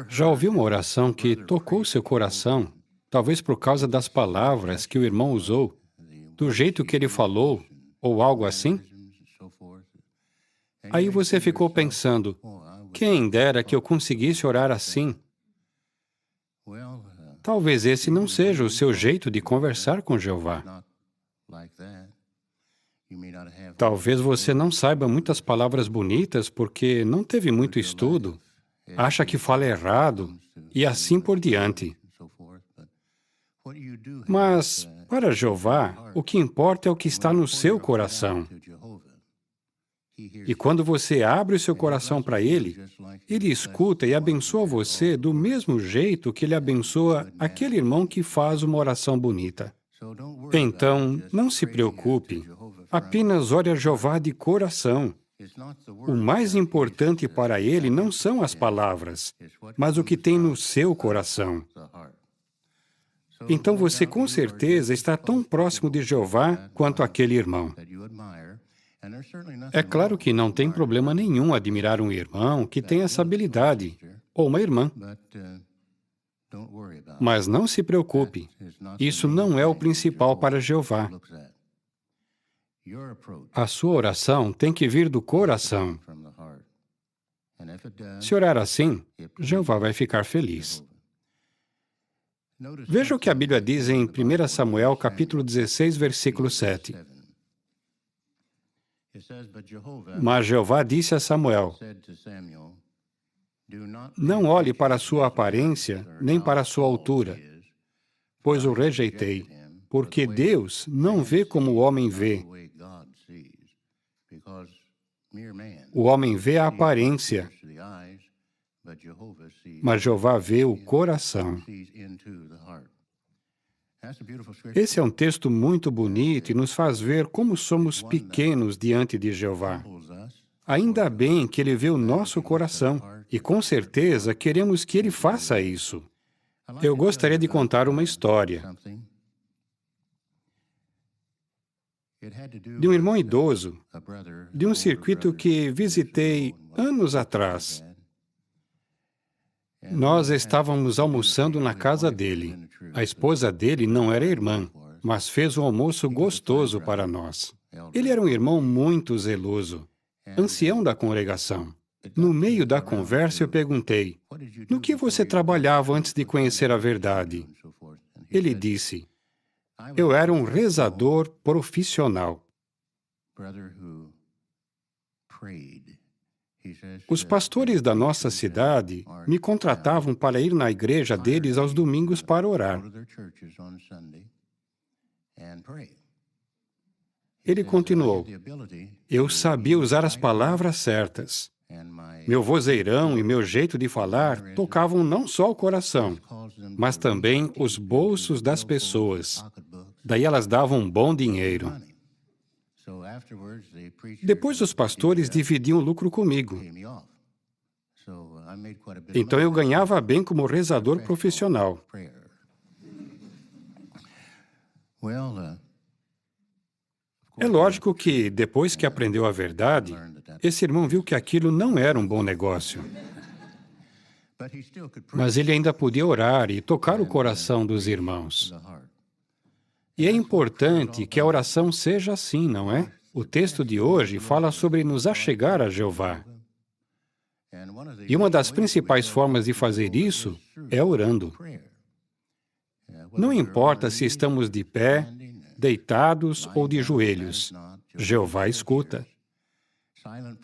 Já ouviu uma oração que tocou seu coração, talvez por causa das palavras que o irmão usou, do jeito que ele falou, ou algo assim? Aí você ficou pensando, quem dera que eu conseguisse orar assim? Talvez esse não seja o seu jeito de conversar com Jeová. Talvez você não saiba muitas palavras bonitas porque não teve muito estudo, acha que fala errado e assim por diante. Mas, para Jeová, o que importa é o que está no seu coração. E quando você abre o seu coração para Ele, Ele escuta e abençoa você do mesmo jeito que Ele abençoa aquele irmão que faz uma oração bonita. Então, não se preocupe, apenas ore a Jeová de coração. O mais importante para Ele não são as palavras, mas o que tem no seu coração. Então você com certeza está tão próximo de Jeová quanto aquele irmão. É claro que não tem problema nenhum admirar um irmão que tem essa habilidade, ou uma irmã. Mas não se preocupe, isso não é o principal para Jeová. A sua oração tem que vir do coração. Se orar assim, Jeová vai ficar feliz. Veja o que a Bíblia diz em 1 Samuel, capítulo 16, versículo 7. Mas Jeová disse a Samuel, não olhe para a sua aparência, nem para a sua altura, pois o rejeitei, porque Deus não vê como o homem vê. O homem vê a aparência, mas Jeová vê o coração. Esse é um texto muito bonito e nos faz ver como somos pequenos diante de Jeová. Ainda bem que Ele vê o nosso coração e, com certeza, queremos que Ele faça isso. Eu gostaria de contar uma história de um irmão idoso, de um circuito que visitei anos atrás. Nós estávamos almoçando na casa dele. A esposa dele não era irmã, mas fez um almoço gostoso para nós. Ele era um irmão muito zeloso, ancião da congregação. No meio da conversa, eu perguntei, no que você trabalhava antes de conhecer a verdade? Ele disse, eu era um rezador profissional. Os pastores da nossa cidade me contratavam para ir na igreja deles aos domingos para orar. Ele continuou, eu sabia usar as palavras certas. Meu vozeirão e meu jeito de falar tocavam não só o coração, mas também os bolsos das pessoas. Daí elas davam um bom dinheiro. Depois os pastores dividiam o lucro comigo. Então eu ganhava bem como rezador profissional. É lógico que, depois que aprendeu a verdade, esse irmão viu que aquilo não era um bom negócio. Mas ele ainda podia orar e tocar o coração dos irmãos. E é importante que a oração seja assim, não é? O texto de hoje fala sobre nos achegar a Jeová. E uma das principais formas de fazer isso é orando. Não importa se estamos de pé, deitados ou de joelhos, Jeová escuta.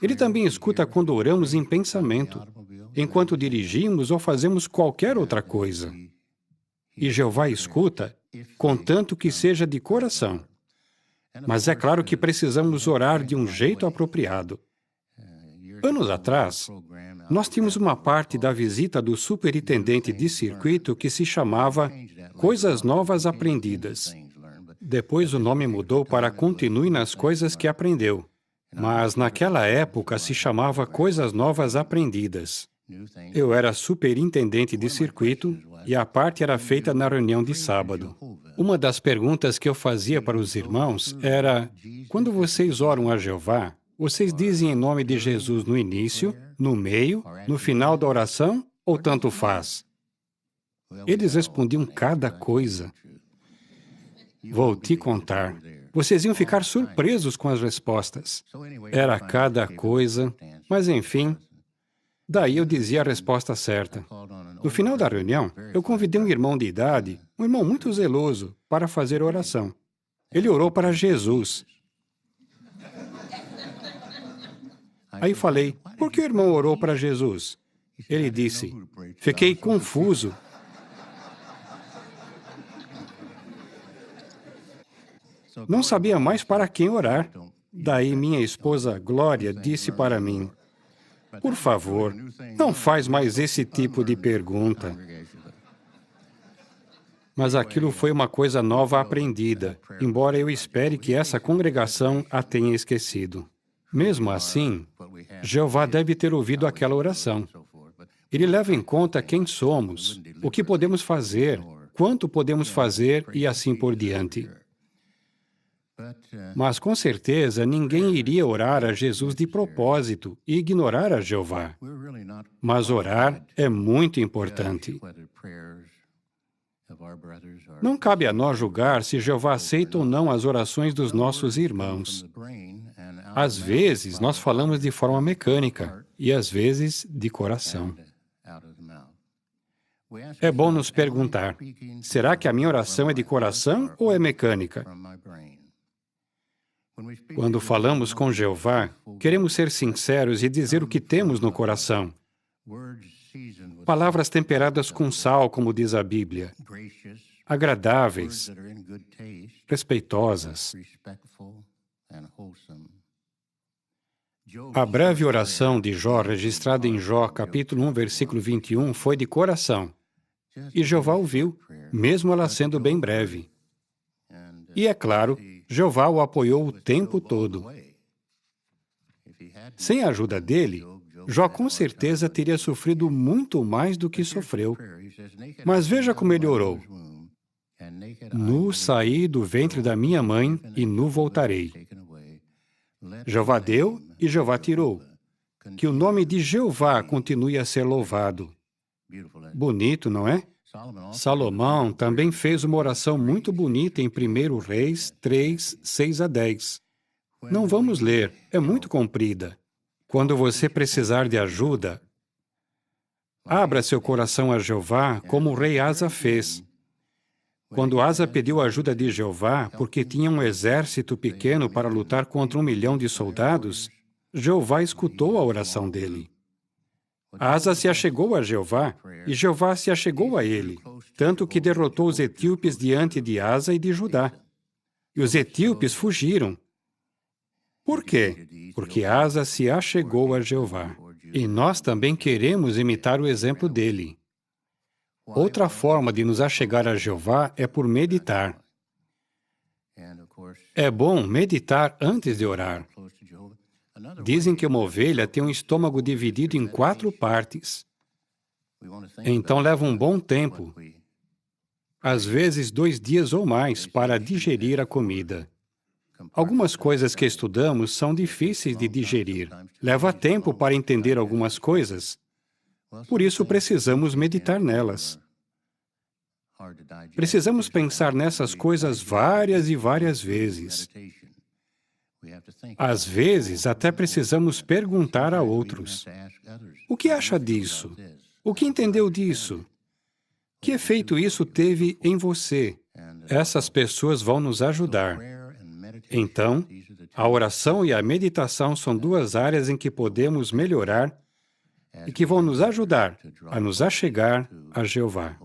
Ele também escuta quando oramos em pensamento, enquanto dirigimos ou fazemos qualquer outra coisa. E Jeová escuta, contanto que seja de coração. Mas é claro que precisamos orar de um jeito apropriado. Anos atrás, nós tínhamos uma parte da visita do superintendente de circuito que se chamava Coisas Novas Aprendidas. Depois o nome mudou para Continue nas Coisas que Aprendeu. Mas naquela época se chamava Coisas Novas Aprendidas. Eu era superintendente de circuito e a parte era feita na reunião de sábado. Uma das perguntas que eu fazia para os irmãos era, quando vocês oram a Jeová, vocês dizem em nome de Jesus no início, no meio, no final da oração ou tanto faz? Eles respondiam cada coisa. Vou te contar. Vocês iam ficar surpresos com as respostas. Era cada coisa, mas enfim, daí eu dizia a resposta certa. No final da reunião, eu convidei um irmão de idade, um irmão muito zeloso, para fazer oração. Ele orou para Jesus. Aí falei, por que o irmão orou para Jesus? Ele disse, fiquei confuso. Não sabia mais para quem orar. Daí minha esposa, Glória, disse para mim, por favor, não faz mais esse tipo de pergunta. Mas aquilo foi uma coisa nova aprendida, embora eu espere que essa congregação a tenha esquecido. Mesmo assim, Jeová deve ter ouvido aquela oração. Ele leva em conta quem somos, o que podemos fazer, quanto podemos fazer e assim por diante. Mas, com certeza, ninguém iria orar a Jesus de propósito e ignorar a Jeová. Mas orar é muito importante. Não cabe a nós julgar se Jeová aceita ou não as orações dos nossos irmãos. Às vezes, nós falamos de forma mecânica e, às vezes, de coração. É bom nos perguntar, será que a minha oração é de coração ou é mecânica? Quando falamos com Jeová, queremos ser sinceros e dizer o que temos no coração. Palavras temperadas com sal, como diz a Bíblia, agradáveis, respeitosas. A breve oração de Jó, registrada em Jó, capítulo 1, versículo 21, foi de coração. E Jeová ouviu, mesmo ela sendo bem breve. E, é claro, Jeová o apoiou o tempo todo. Sem a ajuda dele, Jó com certeza teria sofrido muito mais do que sofreu. Mas veja como ele orou. Nu saí do ventre da minha mãe e nu voltarei. Jeová deu e Jeová tirou. Que o nome de Jeová continue a ser louvado. Bonito, não é? Salomão também fez uma oração muito bonita em 1 Reis 3, 6 a 10. Não vamos ler, é muito comprida. Quando você precisar de ajuda, abra seu coração a Jeová, como o rei Asa fez. Quando Asa pediu a ajuda de Jeová, porque tinha um exército pequeno para lutar contra 1 milhão de soldados, Jeová escutou a oração dele. Asa se achegou a Jeová, e Jeová se achegou a ele, tanto que derrotou os etíopes diante de Asa e de Judá. E os etíopes fugiram. Por quê? Porque Asa se achegou a Jeová. E nós também queremos imitar o exemplo dele. Outra forma de nos achegar a Jeová é por meditar. É bom meditar antes de orar. Dizem que uma ovelha tem um estômago dividido em 4 partes. Então leva um bom tempo, às vezes 2 dias ou mais, para digerir a comida. Algumas coisas que estudamos são difíceis de digerir. Leva tempo para entender algumas coisas. Por isso precisamos meditar nelas. Precisamos pensar nessas coisas várias e várias vezes. Às vezes, até precisamos perguntar a outros. O que acha disso? O que entendeu disso? Que efeito isso teve em você? Essas pessoas vão nos ajudar. Então, a oração e a meditação são 2 áreas em que podemos melhorar e que vão nos ajudar a nos achegar a Jeová.